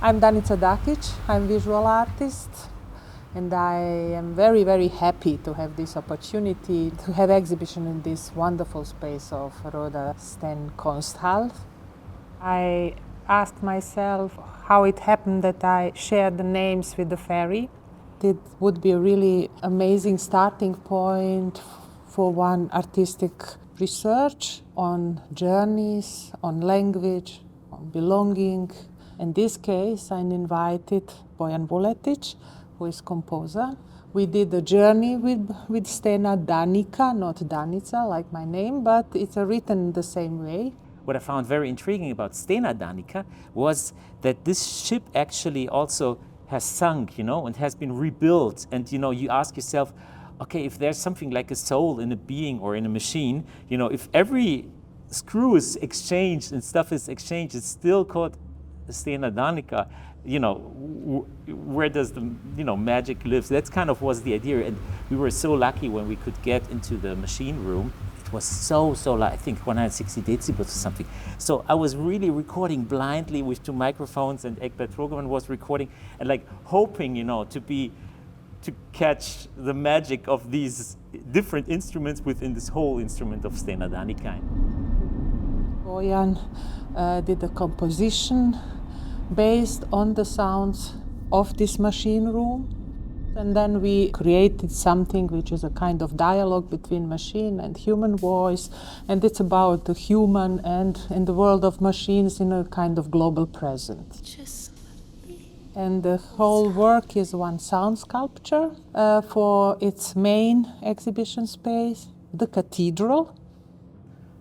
I'm Danica Dakić, I'm a visual artist, and I am very, very happy to have this opportunity to have exhibition in this wonderful space of Röda Sten Konsthall. I asked myself how it happened that I shared the names with the ferry. It would be a really amazing starting point for one artistic research on journeys, on language, on belonging. In this case, I invited Bojan Vuletić, who is composer. We did a journey with STENA DANICA, not Danica like my name, but it's written the same way. What I found very intriguing about STENA DANICA was that this ship actually also has sunk, and has been rebuilt. And, you ask yourself, okay, if there's something like a soul in a being or in a machine, if every screw is exchanged and stuff is exchanged, it's still called STENA DANICA. Where does the magic live? That's kind of was the idea, and we were so lucky when we could get into the machine room. It was so light, I think 160 decibels or something. So I was really recording blindly with 2 microphones, and Egbert Rogerman was recording, and like hoping, to catch the magic of these different instruments within this whole instrument of STENA DANICA. Bojan did a composition based on the sounds of this machine room. And then we created something which is a kind of dialogue between machine and human voice. And it's about the human and in the world of machines in a kind of global present. And the whole work is one sound sculpture for its main exhibition space, the cathedral.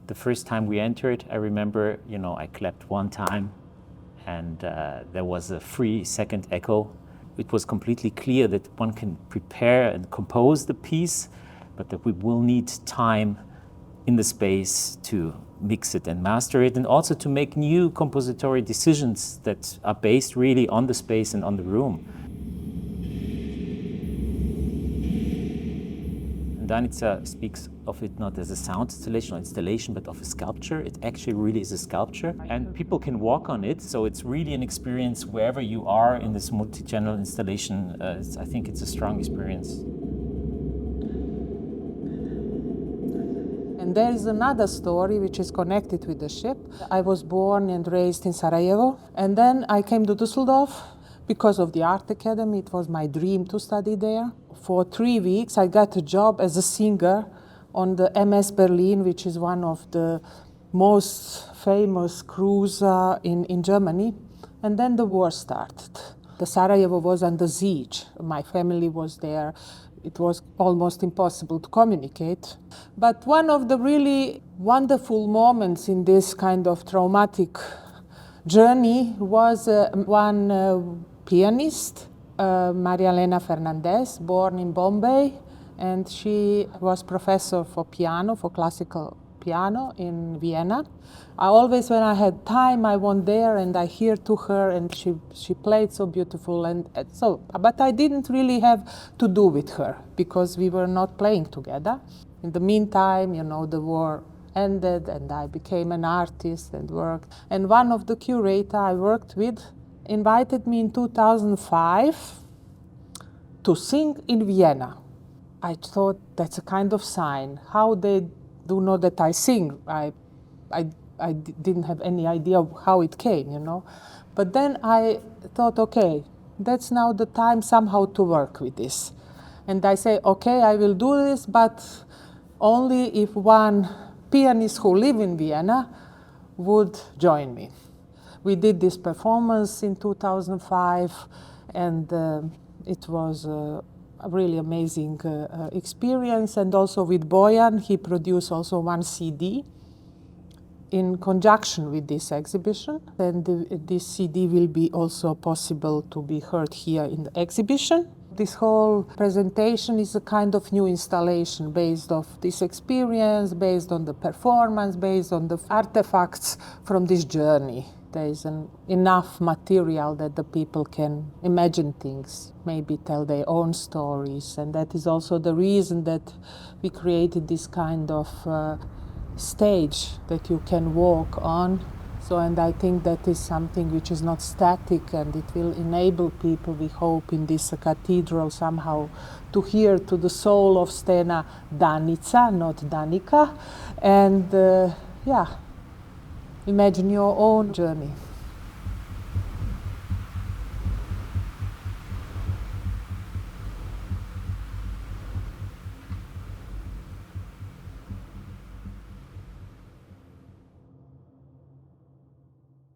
The first time we entered, I remember, I clapped one time, and there was a 3-second echo. It was completely clear that one can prepare and compose the piece, but that we will need time in the space to mix it and master it, and also to make new compository decisions that are based really on the space and on the room. Danica speaks of it not as a sound installation or installation, but of a sculpture. It actually really is a sculpture, and people can walk on it, so it's really an experience wherever you are in this multi-channel installation. I think it's a strong experience. And there is another story which is connected with the ship. I was born and raised in Sarajevo, and then I came to Düsseldorf because of the Art Academy. It was my dream to study there. For 3 weeks, I got a job as a singer on the MS Berlin, which is one of the most famous cruises in Germany. And then the war started. The Sarajevo was under siege. My family was there. It was almost impossible to communicate. But one of the really wonderful moments in this kind of traumatic journey was one pianist, Maria Elena Fernandez, born in Bombay, and she was professor for piano, for classical piano in Vienna. I always, when I had time, I went there and I hear to her, and she played so beautiful, but I didn't really have to do with her because we were not playing together. In the meantime, the war ended and I became an artist and worked. And one of the curators I worked with invited me in 2005 to sing in Vienna. I thought that's a kind of sign. How they do know that I sing? I didn't have any idea how it came, But then I thought, okay, that's now the time somehow to work with this. And I say, okay, I will do this, but only if one pianist who lives in Vienna would join me. We did this performance in 2005, and it was a really amazing experience. And also with Bojan, he produced also one CD in conjunction with this exhibition. And this CD will be also possible to be heard here in the exhibition. This whole presentation is a kind of new installation based on this experience, based on the performance, based on the artifacts from this journey. There is enough material that the people can imagine things, maybe tell their own stories. And that is also the reason that we created this kind of stage that you can walk on. So, and I think that is something which is not static, and it will enable people, we hope, in this cathedral somehow to hear to the soul of Stena Danica, not Danica, and yeah, imagine your own journey.